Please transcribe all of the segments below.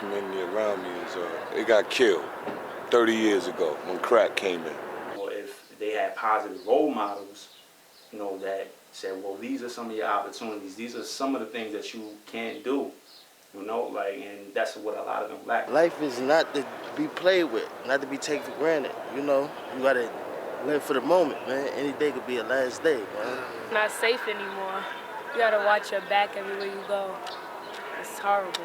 community around me is it got killed 30 years ago when crack came in. Or if they had positive role models, you know, that said, well, these are some of your opportunities. These are some of the things that you can do, you know, like, and that's what a lot of them lack. Life is not to be played with, not to be taken for granted, you know. You gotta live for the moment, man. Any day could be a last day, man. Not safe anymore. You gotta watch your back everywhere you go. It's horrible.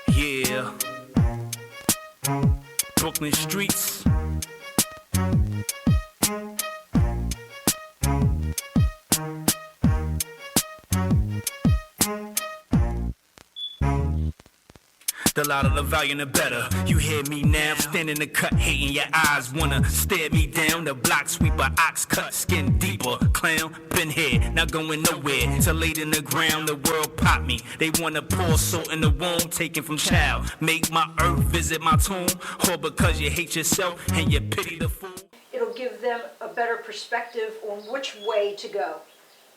Yeah. Brooklyn streets. The louder the volume, the better. You hear me now, stand in the cut, hating your eyes wanna stare me down. The block sweeper, ox cut, skin deeper. Clown, been here, not going nowhere. Till laid in the ground, the world pop me. They wanna pour salt in the wound, taken from child. Make my earth visit my tomb, all because you hate yourself and you pity the fool. It'll give them a better perspective on which way to go.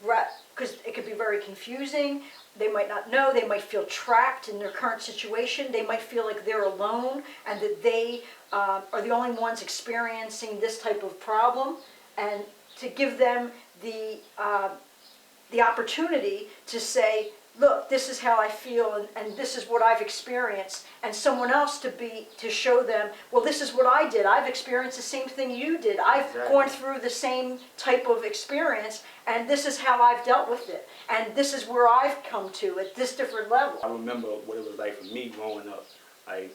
Right, because it could be very confusing. They might not know, they might feel trapped in their current situation, they might feel like they're alone and that they are the only ones experiencing this type of problem, and to give them the opportunity to say, look, this is how I feel and this is what I've experienced, and someone else to show them, well, this is what I did. I've experienced the same thing you did. I've gone through the same type of experience, and this is how I've dealt with it. And this is where I've come to at this different level. I remember what it was like for me growing up. Like,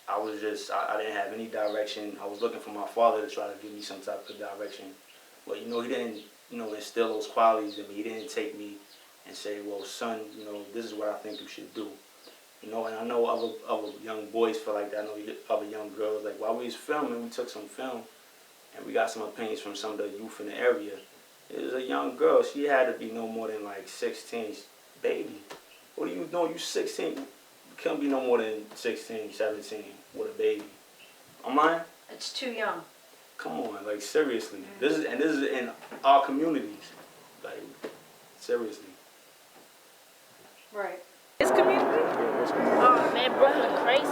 I didn't have any direction. I was looking for my father to try to give me some type of direction. But, you know, he didn't, you know, instill those qualities in me. He didn't take me and say, well, son, you know, this is what I think you should do. You know, and I know other young boys feel like that. I know other young girls, like, while we was filming, we took some film, and we got some opinions from some of the youth in the area. It was a young girl. She had to be no more than, like, 16. Baby, what do you know? You 16. You can't be no more than 16, 17 with a baby. Am I? It's too young. Come on, like, seriously. This is in our communities. Like, seriously. Right. This community? Oh man, Brooklyn crazy.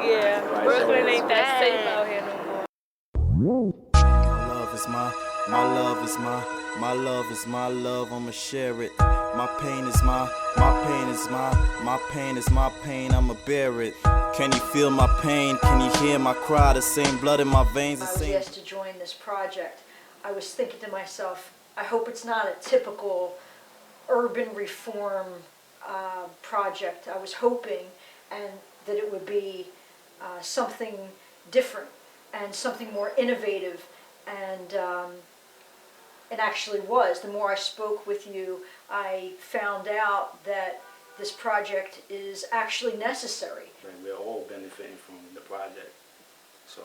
Yeah, Brooklyn ain't that safe out here no more. My love is my love is my love, I'ma share it. My pain is my pain is my pain is my pain, I'ma bear it. Can you feel my pain? Can you hear my cry? The same blood in my veins, the same. I was asked to join this project. I was thinking to myself, I hope it's not a typical urban reform project. I was hoping that it would be something different and something more innovative, and it actually was. The more I spoke with you, I found out that this project is actually necessary. And we're all benefiting from the project. So,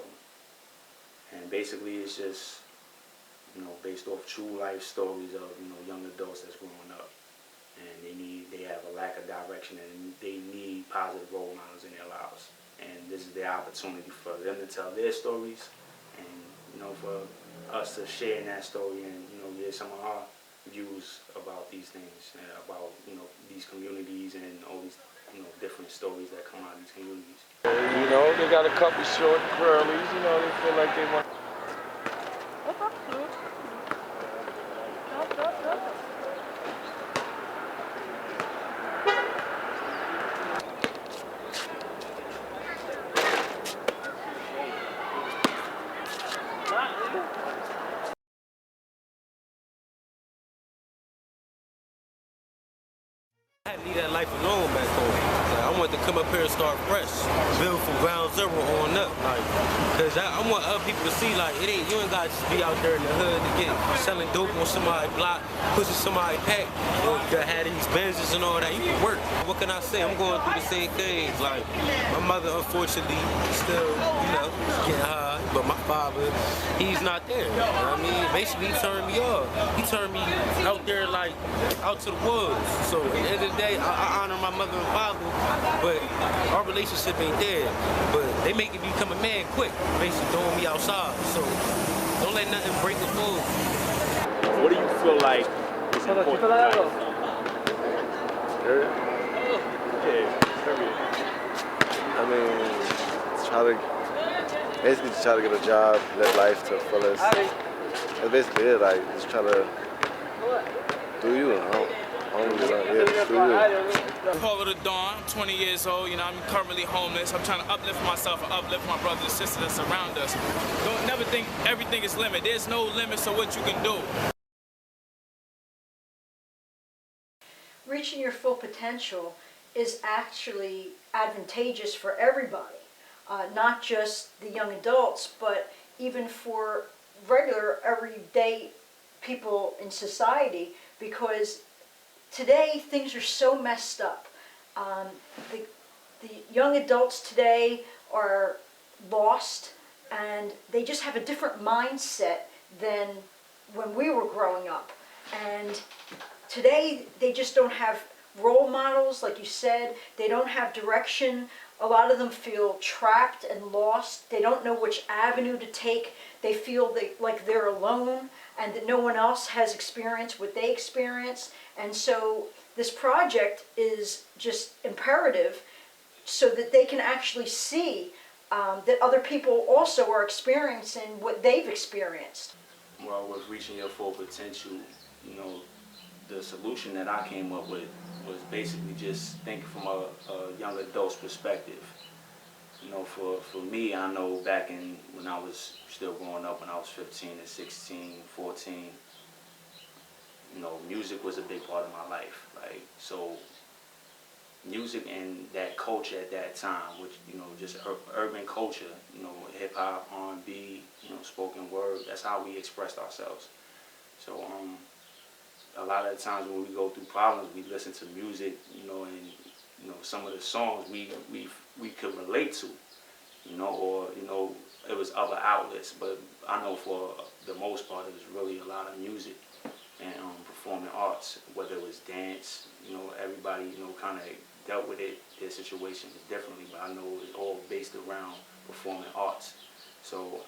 and basically it's just, you know, based off true life stories of, you know, young adults that's growing up. And they have a lack of direction, and they need positive role models in their lives. And this is their opportunity for them to tell their stories, and, you know, for us to share in that story and, you know, get some of our views about these things, and about, you know, these communities and all these, you know, different stories that come out of these communities. You know, they got a couple short curlies, you know, they feel like they want. I had to leave that life alone back home. Like, I wanted to come up here and start fresh, build from ground zero on up. Like, cause I want other people to see, like, you ain't gotta just be out there in the hood to get selling dope on somebody's block, pushing somebody's pack, or you gotta have these Benzes and all that. You can work. What can I say? I'm going through the same things. Like, my mother, unfortunately, still, you know, getting high, but my father, he's not there. You know what I mean? Basically, he turned me off. He turned me out there, like, out to the woods. So at the end of the day, I honor my mother and father, but our relationship ain't there. But they making me become a man quick, basically throwing me outside. So don't let nothing break the fold. What do you feel like is important in life? I mean, basically just try to get a job, live life to the fullest. That's basically it. Like just try to do you. Just do you. Call of the dawn, I'm 20 years old, you know, I'm currently homeless. I'm trying to uplift myself and uplift my brothers and sisters that surround us. Don't never think everything is limited. There's no limits to what you can do. Reaching your full potential is actually advantageous for everybody, not just the young adults, but even for regular, everyday people in society, because today things are so messed up. The young adults today are lost, and they just have a different mindset than when we were growing up. And today they just don't have role models, like you said. They don't have direction. A lot of them feel trapped and lost. They don't know which avenue to take. They feel like they're alone and that no one else has experienced what they experienced. And so this project is just imperative so that they can actually see that other people also are experiencing what they've experienced. Well, with reaching your full potential, you know, the solution that I came up with was basically just thinking from a young adult's perspective. You know, for me, I know back when I was still growing up, when I was 15 and 16, 14, you know, music was a big part of my life. Like, so music and that culture at that time, which, you know, just urban culture, you know, hip hop, R&B, you know, spoken word, that's how we expressed ourselves. So, a lot of the times when we go through problems, we listen to music, you know, and, you know, some of the songs we could relate to, you know, or, you know, it was other outlets, but I know for the most part it was really a lot of music and performing arts, whether it was dance, you know, everybody, you know, kind of dealt with it, their situations differently, but I know it was all based around performing arts. So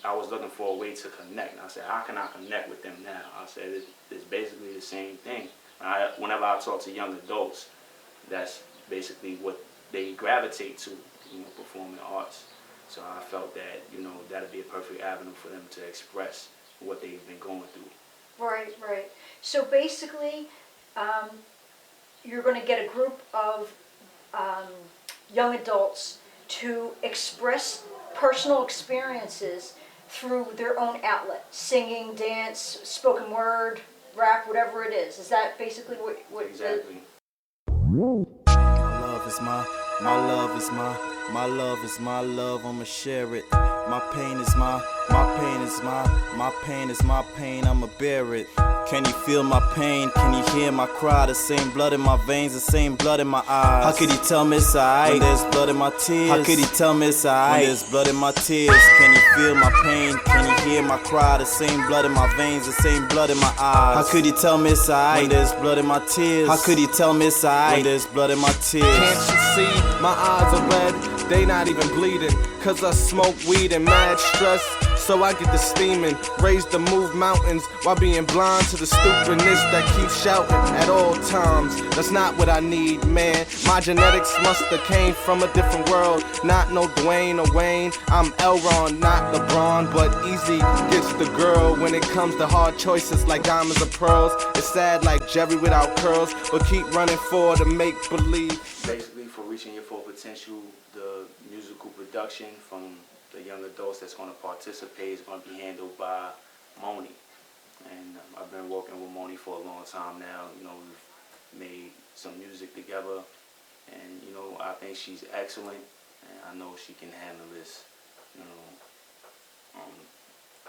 I was looking for a way to connect. I said, how can I connect with them now? I said, it's basically the same thing. Whenever I talk to young adults, that's basically what they gravitate to, you know, performing arts. So I felt that, you know, that'd be a perfect avenue for them to express what they've been going through. Right, right. So basically, you're going to get a group of young adults to express personal experiences through their own outlet, singing, dance, spoken word, rap, whatever it is. Is that basically what Exactly. My love is my love is my love is my love, I'ma share it. My pain is my pain is my pain is my pain, I'ma bear it. Can you feel my pain? Can you hear my cry? The same blood in my veins, the same blood in my eyes. How could he tell me it's alright when there's blood in my tears? How could he tell me it's alright when there's blood in my tears? Can you feel my pain? Can you hear my cry? The same blood in my veins, the same blood in my eyes. How could he tell me it's alright when there's blood in my tears? How could he tell me it's alright when there's blood in my tears? Can't you see my eyes are red? They not even bleeding, cause I smoke weed and mad stress. So I get the steaming, raised to move mountains while being blind to the stupidness that keeps shouting at all times. That's not what I need, man. My genetics must have came from a different world. Not no Dwayne or Wayne. I'm Elron, not LeBron, but easy gets the girl when it comes to hard choices like diamonds or pearls. It's sad like Jerry without curls, but keep running forward to make believe. Basically, for reaching your full potential, the musical production from the young adults that's going to participate is going to be handled by Moni. And I've been working with Moni for a long time now. You know, we've made some music together, and, you know, I think she's excellent, and I know she can handle this, you know,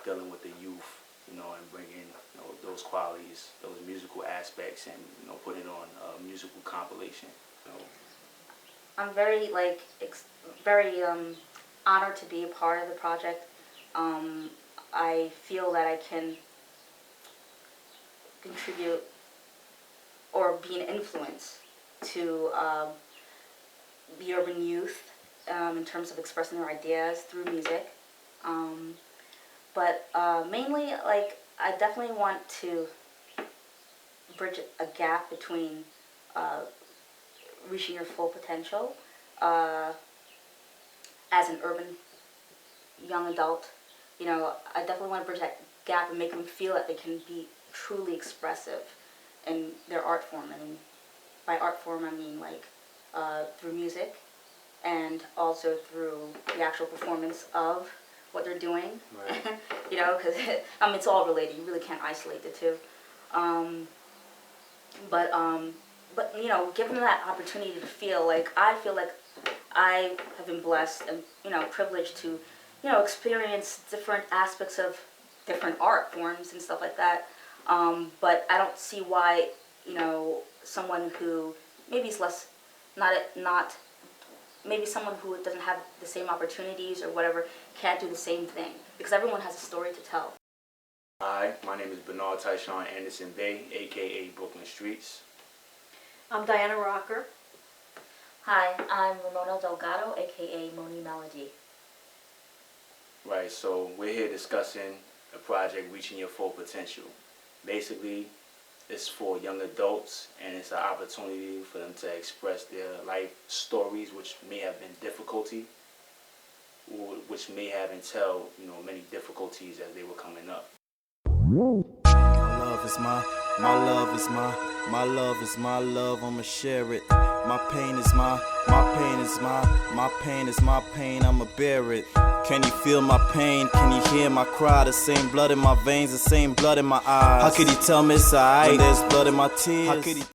dealing with the youth, you know, and bringing, you know, those qualities, those musical aspects, and, you know, putting on a musical compilation. You know. I'm very, very honored to be a part of the project. I feel that I can contribute or be an influence to the urban youth in terms of expressing their ideas through music. But mainly, like, I definitely want to bridge a gap between reaching your full potential as an urban young adult. You know, I definitely want to bridge that gap and make them feel that they can be truly expressive in their art form. And by art form, I mean like through music and also through the actual performance of what they're doing. Right. You know, because I mean, it's all related. You really can't isolate the two. But you know, give them that opportunity to feel like I have been blessed and, you know, privileged to, you know, experience different aspects of different art forms and stuff like that. But I don't see why, you know, someone who maybe is less, maybe someone who doesn't have the same opportunities or whatever can't do the same thing, because everyone has a story to tell. Hi, my name is Bernard Tyshawn Anderson Bay, aka Brooklyn Streets. I'm Diana Rocker. Hi, I'm Ramona Delgado, aka Moni Melody. Right, so we're here discussing a project, Reaching Your Full Potential. Basically, it's for young adults, and it's an opportunity for them to express their life stories, which may have been difficulty, or which may have entailed, you know, many difficulties as they were coming up. My love is my love is my love is my love, I'ma share it. My pain is my pain is my pain is my pain, I'ma bear it. Can you feel my pain? Can you hear my cry? The same blood in my veins, the same blood in my eyes. How could you tell me it's alright when there's blood in my tears?